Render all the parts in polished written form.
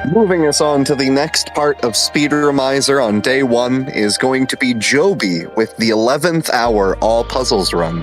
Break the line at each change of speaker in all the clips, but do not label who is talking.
Moving us on to the next part of Speedromizer on day 1 is going to be Jobee with the 11th hour all puzzles run.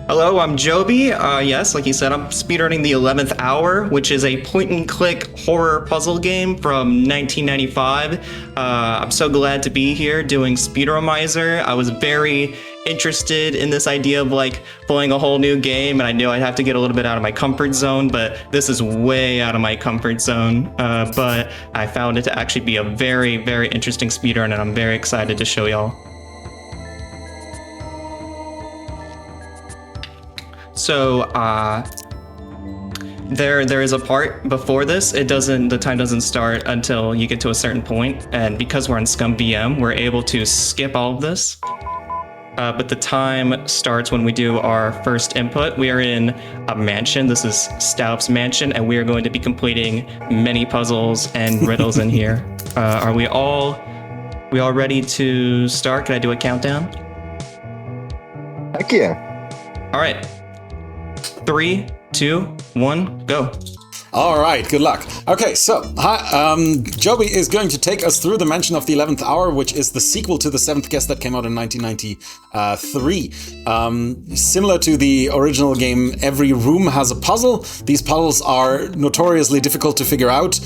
Hello, I'm Jobee. Yes, like you said, I'm speedrunning the 11th hour, which is a point-and-click horror puzzle game from 1995. I'm so glad to be here doing Speedromizer. I was very interested in this idea of like playing a whole new game, and I knew I'd have to get a little bit out of my comfort zone, but this is way out of my comfort zone. But I found it to actually be a very, very interesting speedrun, and I'm very excited to show y'all. So there is a part before this. The time doesn't start until you get to a certain point, and because we're on Scum VM, we're able to skip all of this. But the time starts when we do our first input. We are in a mansion. This is Stauf's mansion, and we are going to be completing many puzzles and riddles in here. Are we all ready to start? Can I do a countdown?
Heck yeah.
All right. 3, 2, 1, go.
All right, good luck. Okay, so Jobee is going to take us through the Mansion of the 11th Hour, which is the sequel to The Seventh Guest that came out in 1993. Similar to the original game, every room has a puzzle. These puzzles are notoriously difficult to figure out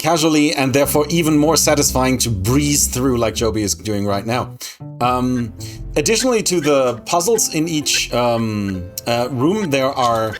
casually, and therefore even more satisfying to breeze through like Jobee is doing right now. Additionally to the puzzles in each room, there are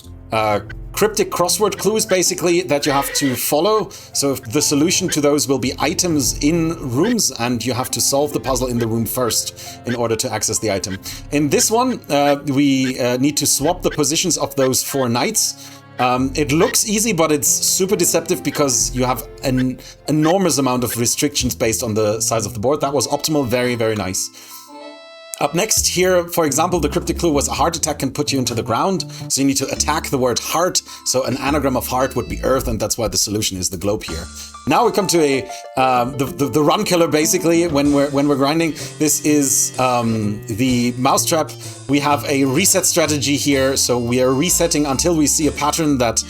cryptic crossword clues, basically, that you have to follow. So the solution to those will be items in rooms, and you have to solve the puzzle in the room first in order to access the item. In this one, we need to swap the positions of those 4 knights. It looks easy, but it's super deceptive because you have an enormous amount of restrictions based on the size of the board. That was optimal, very, very nice. Up next here, for example, the cryptic clue was a heart attack can put you into the ground. So you need to attack the word heart. So an anagram of heart would be earth, and that's why the solution is the globe here. Now we come to the run killer, basically, when we're grinding. This is the mousetrap. We have a reset strategy here. So we are resetting until we see a pattern that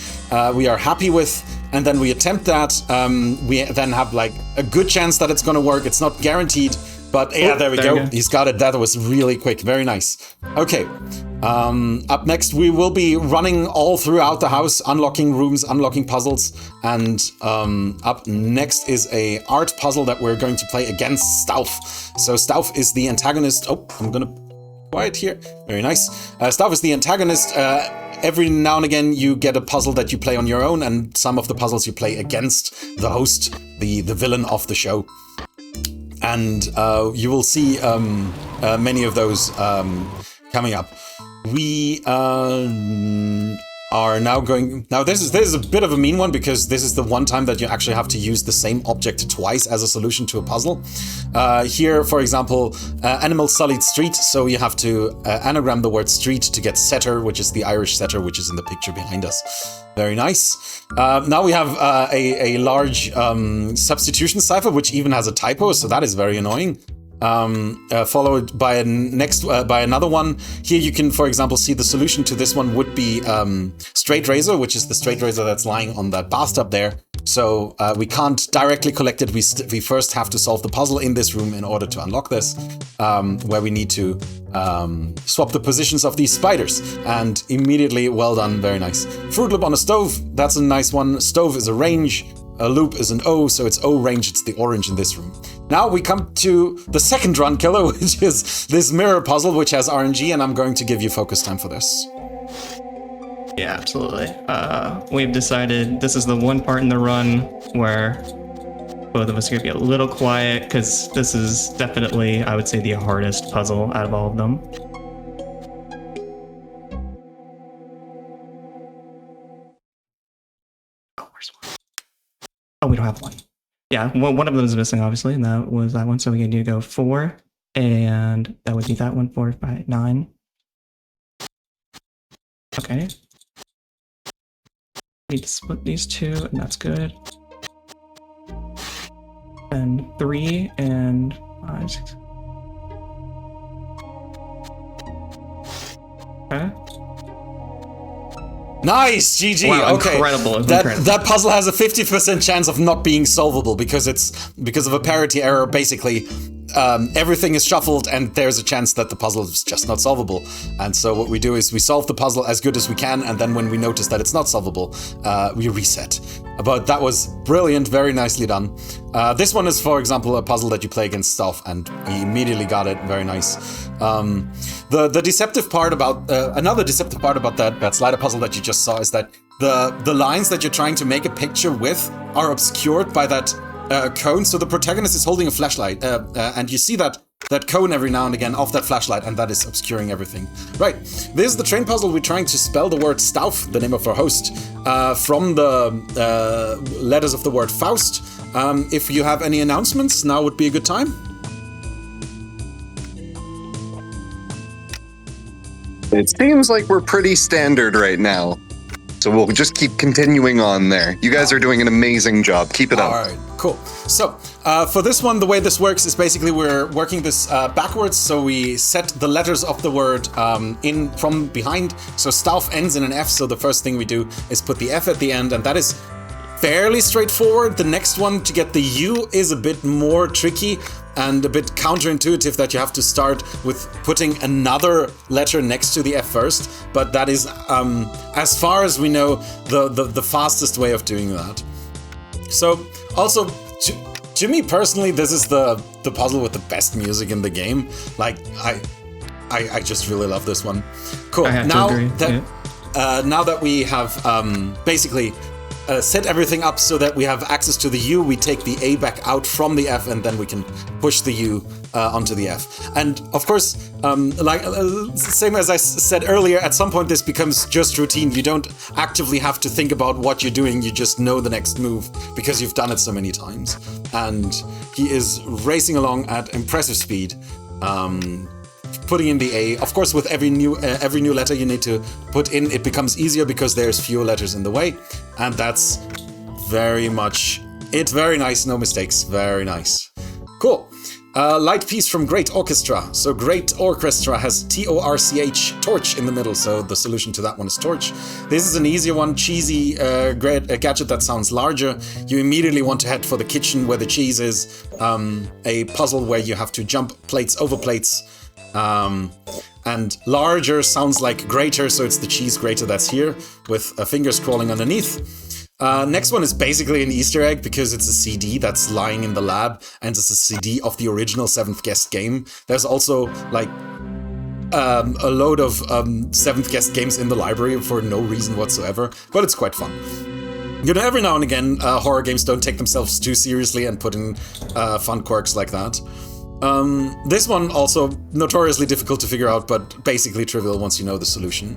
we are happy with. And then we attempt that. We then have like a good chance that it's going to work. It's not guaranteed. But yeah, there we go. He's got it. That was really quick. Very nice. Okay. Up next, we will be running all throughout the house, unlocking rooms, unlocking puzzles. And up next is a art puzzle that we're going to play against Stauf. So Stauf is the antagonist. Oh, I'm going to quiet here. Very nice. Stauf is the antagonist. Every now and again, you get a puzzle that you play on your own, and some of the puzzles you play against the host, the villain of the show. And you will see many of those coming up. We are now going... Now, this is a bit of a mean one, because this is the one time that you actually have to use the same object twice as a solution to a puzzle. Here, for example, animal sullied street. So you have to anagram the word street to get setter, which is the Irish setter, which is in the picture behind us. Very nice. Now we have a large substitution cipher, which even has a typo, so that is very annoying. Followed by another one. Here you can, for example, see the solution to this one would be straight razor, which is the straight razor that's lying on that bathtub there. So we can't directly collect it. We first have to solve the puzzle in this room in order to unlock this, where we need to swap the positions of these spiders. And immediately, well done, very nice. Fruit loop on a stove, that's a nice one. Stove is a range. A loop is an O, so it's O range, it's the orange in this room. Now we come to the second run killer, which is this mirror puzzle, which has RNG, and I'm going to give you focus time for this.
Yeah, absolutely. We've decided this is the one part in the run where both of us are going to be a little quiet, because this is definitely, I would say, the hardest puzzle out of all of them. Oh, where's one? Oh, we don't have one. Yeah, one of them is missing, obviously, and that was that one. So we need to go 4, and that would be that one, 4, 5, 9. Okay. Need to split these 2, and that's good. And 3 and 5, 6.
Nice, GG.
Wow,
okay,
incredible.
That puzzle has a 50% chance of not being solvable because of a parity error. Basically, everything is shuffled, and there's a chance that the puzzle is just not solvable. And so what we do is we solve the puzzle as good as we can, and then when we notice that it's not solvable, we reset. But that was brilliant, very nicely done. This one is, for example, a puzzle that you play against stuff, and we immediately got it. Very nice. The deceptive part about another deceptive part about that slider puzzle that you just saw is that the lines that you're trying to make a picture with are obscured by that cone. So the protagonist is holding a flashlight, and you see that cone every now and again off that flashlight, and that is obscuring everything. Right, this is the train puzzle. We're trying to spell the word Stauf, the name of our host, from the letters of the word Faust. If you have any announcements, now would be a good time.
It seems like we're pretty standard right now. So we'll just keep continuing on there. You guys are doing an amazing job. Keep it up.
All right, cool. So for this one, the way this works is basically we're working this backwards. So we set the letters of the word in from behind. So Stauf ends in an F. So the first thing we do is put the F at the end, and that is fairly straightforward. The next one to get the U is a bit more tricky and a bit counterintuitive, that you have to start with putting another letter next to the F first. But that is, as far as we know, the fastest way of doing that. So also, to me personally, this is the puzzle with the best music in the game. Like, I just really love this one. Cool. Now that we have basically set everything up so that we have access to the U, we take the A back out from the F, and then we can push the U onto the F. And of course, same as I said earlier, at some point this becomes just routine. You don't actively have to think about what you're doing, you just know the next move because you've done it so many times. And he is racing along at impressive speed. Putting in the A. Of course, with every new letter you need to put in, it becomes easier because there's fewer letters in the way. And that's very much it. Very nice, no mistakes. Very nice. Cool. Light piece from Great Orchestra. So Great Orchestra has T-O-R-C-H, torch in the middle. So the solution to that one is torch. This is an easier one, cheesy gadget that sounds larger. You immediately want to head for the kitchen where the cheese is. A puzzle where you have to jump plates over plates. And larger sounds like greater, so it's the cheese grater that's here with fingers crawling underneath. Next one is basically an Easter egg because it's a CD that's lying in the lab, and it's a CD of the original 7th Guest game. There's also like a load of 7th Guest games in the library for no reason whatsoever, but it's quite fun. You know, every now and again, horror games don't take themselves too seriously and put in fun quirks like that. This one also notoriously difficult to figure out, but basically trivial once you know the solution.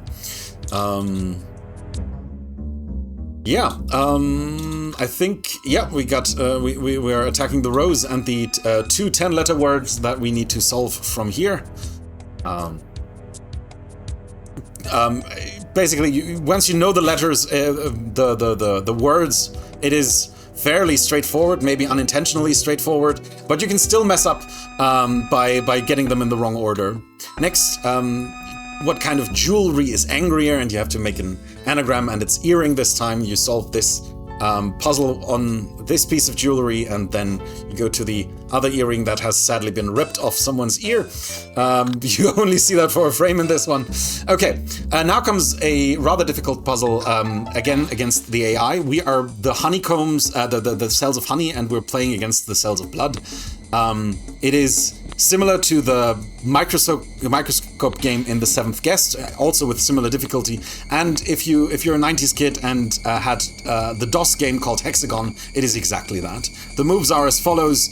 I think, we got, we are attacking the rows and the two 10-letter words that we need to solve from here. Basically, once you know the letters, the words, it is fairly straightforward, maybe unintentionally straightforward, but you can still mess up by getting them in the wrong order. Next, what kind of jewelry is angrier, and you have to make an anagram, and it's earring this time. You solve this puzzle on this piece of jewelry, and then you go to the other earring that has sadly been ripped off someone's ear. You only see that for a frame in this one. Okay, now comes a rather difficult puzzle, again against the AI. We are the honeycombs, the cells of honey, and we're playing against the cells of blood. It is similar to the microscope game in the 7th Guest, also with similar difficulty. And if you're a 90s kid and had the DOS game called Hexagon, it is exactly that. The moves are as follows.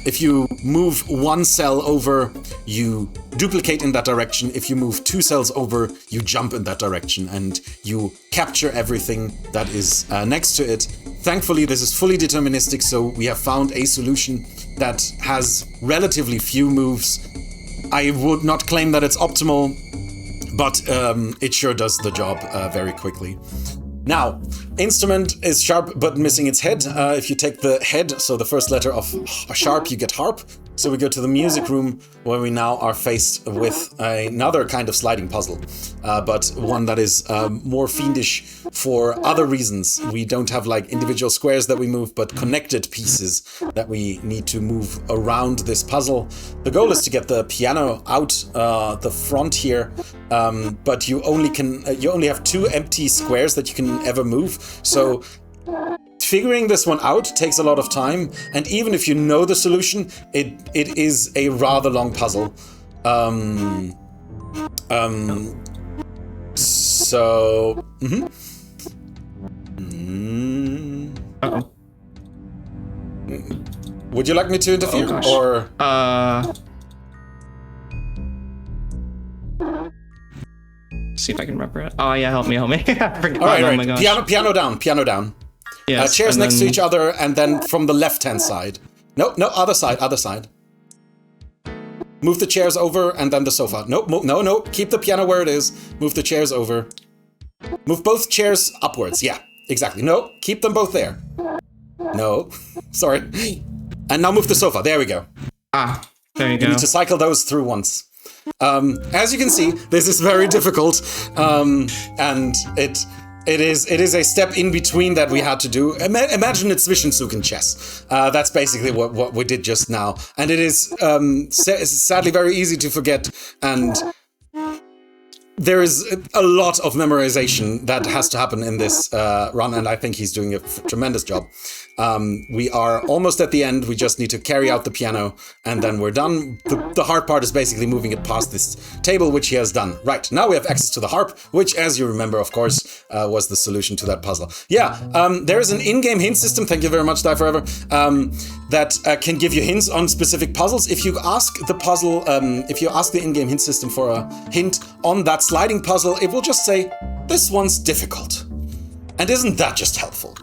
If you move one cell over, you duplicate in that direction. If you move 2 cells over, you jump in that direction, and you capture everything that is next to it. Thankfully, this is fully deterministic, so we have found a solution that has relatively few moves. I would not claim that it's optimal, but it sure does the job very quickly. Now, instrument is sharp but missing its head. If you take the head, so the first letter of sharp, you get harp. So we go to the music room, where we now are faced with another kind of sliding puzzle, but one that is more fiendish for other reasons. We don't have like individual squares that we move, but connected pieces that we need to move around this puzzle. The goal is to get the piano out the front here, but you only have 2 empty squares that you can ever move. So figuring this one out takes a lot of time, and even if you know the solution, it is a rather long puzzle. So.
Uh-oh.
Would you like me to interfere, or?
See if I can remember it. Oh yeah, help me. I forgot.
All right,
oh my gosh.
Piano down.
Yes,
chairs next to
then-
each other, and then from the left-hand side. No, other side. Move the chairs over, and then the sofa. No. Keep the piano where it is. Move the chairs over. Move both chairs upwards. Yeah, exactly. No, keep them both there. No, sorry. And now move the sofa. There we go.
There you go.
You need to cycle those through once. As you can see, this is very difficult, and it is a step in between that we had to do. Imagine it's Zwischenzug in chess. That's basically what we did just now, and it is sadly very easy to forget, and there is a lot of memorization that has to happen in this run, and I think he's doing a tremendous job. We are almost at the end. We just need to carry out the piano, and then we're done. The hard part is basically moving it past this table, which he has done. Right, now we have access to the harp, which, as you remember, of course, was the solution to that puzzle. Yeah, there is an in-game hint system, thank you very much, Die Forever, that can give you hints on specific puzzles. If you ask the in-game hint system for a hint on that sliding puzzle, it will just say, this one's difficult. And isn't that just helpful?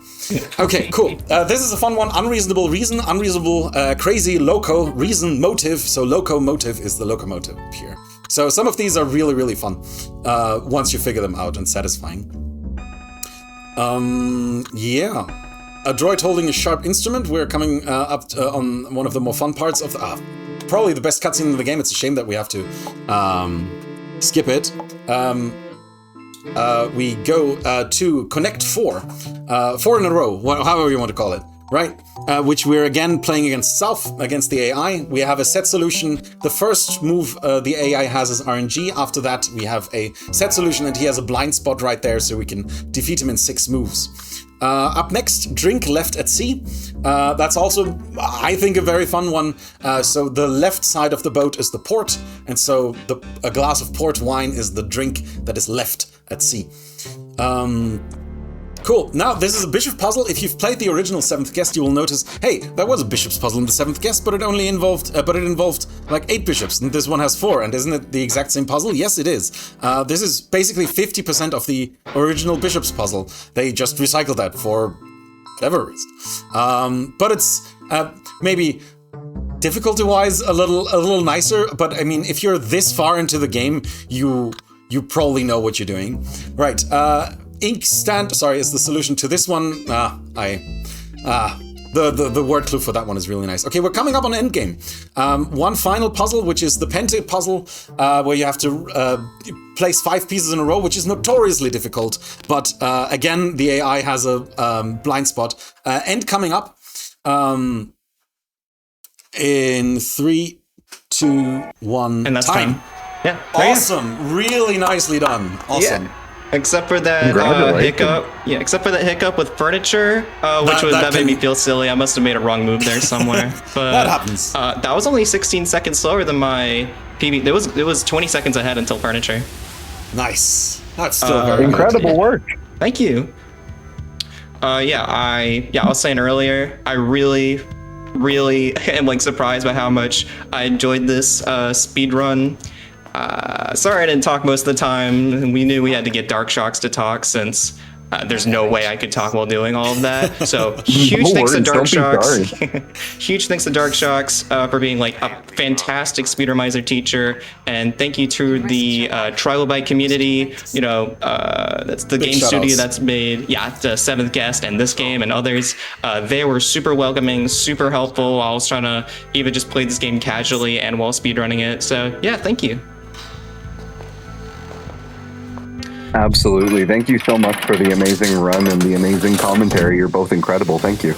Okay, cool. This is a fun one. Unreasonable reason, unreasonable, crazy, loco, reason, motive. So locomotive is the locomotive here. So some of these are really, really fun once you figure them out, and satisfying. Yeah. A droid holding a sharp instrument. We're coming up on one of the more fun parts of probably the best cutscene in the game. It's a shame that we have to skip it. We go to connect 4 in a row, however you want to call it, right? Which we're again playing against the AI. We have a set solution. The first move the AI has is RNG. After that, we have a set solution, and he has a blind spot right there, so we can defeat him in 6 moves. Up next, drink left at sea. That's also, I think, a very fun one. So the left side of the boat is the port, and so a glass of port wine is the drink that is left at sea. Cool. Now, this is a bishop puzzle. If you've played the original 7th Guest, you will notice, hey, there was a bishop's puzzle in the 7th Guest, but it involved like 8 bishops, and this one has 4. And isn't it the exact same puzzle? Yes, it is. This is basically 50% of the original bishop's puzzle. They just recycled that for whatever reason. But it's maybe difficulty-wise a little nicer. But I mean, if you're this far into the game, you probably know what you're doing, right? Inkstand, is the solution to this one. The word clue for that one is really nice. Okay, we're coming up on endgame. One final puzzle, which is the Penta puzzle, where you have to place 5 pieces in a row, which is notoriously difficult. But again, the AI has a blind spot. End coming up in 3, 2, 1.
And that's time. Yeah.
Awesome. Really nicely done. Awesome.
Yeah. Except for that hiccup. Yeah, except for that hiccup with furniture, that made me feel silly. I must have made a wrong move there somewhere. But
that happens.
That was only 16 seconds slower than my PB. It was 20 seconds ahead until furniture.
Nice. That's still very
incredible work.
Thank you. I was saying earlier, I really am like surprised by how much I enjoyed this speed run. Sorry I didn't talk most of the time. We knew we had to get Dark Shocks to talk since there's no way I could talk while doing all of that. So huge
No
thanks to
worries,
Dark
don't be
Shocks. Huge thanks to Dark Shocks for being like a fantastic Speedromizer teacher, and thank you to the Trilobite community. You know, that's the
Big
game
shout
studio
outs.
that's made the Seventh Guest and this game and others. They were super welcoming, super helpful. I was trying to even just play this game casually and while speedrunning it. So yeah, thank you.
Absolutely. Thank you so much for the amazing run and the amazing commentary. You're both incredible. Thank you.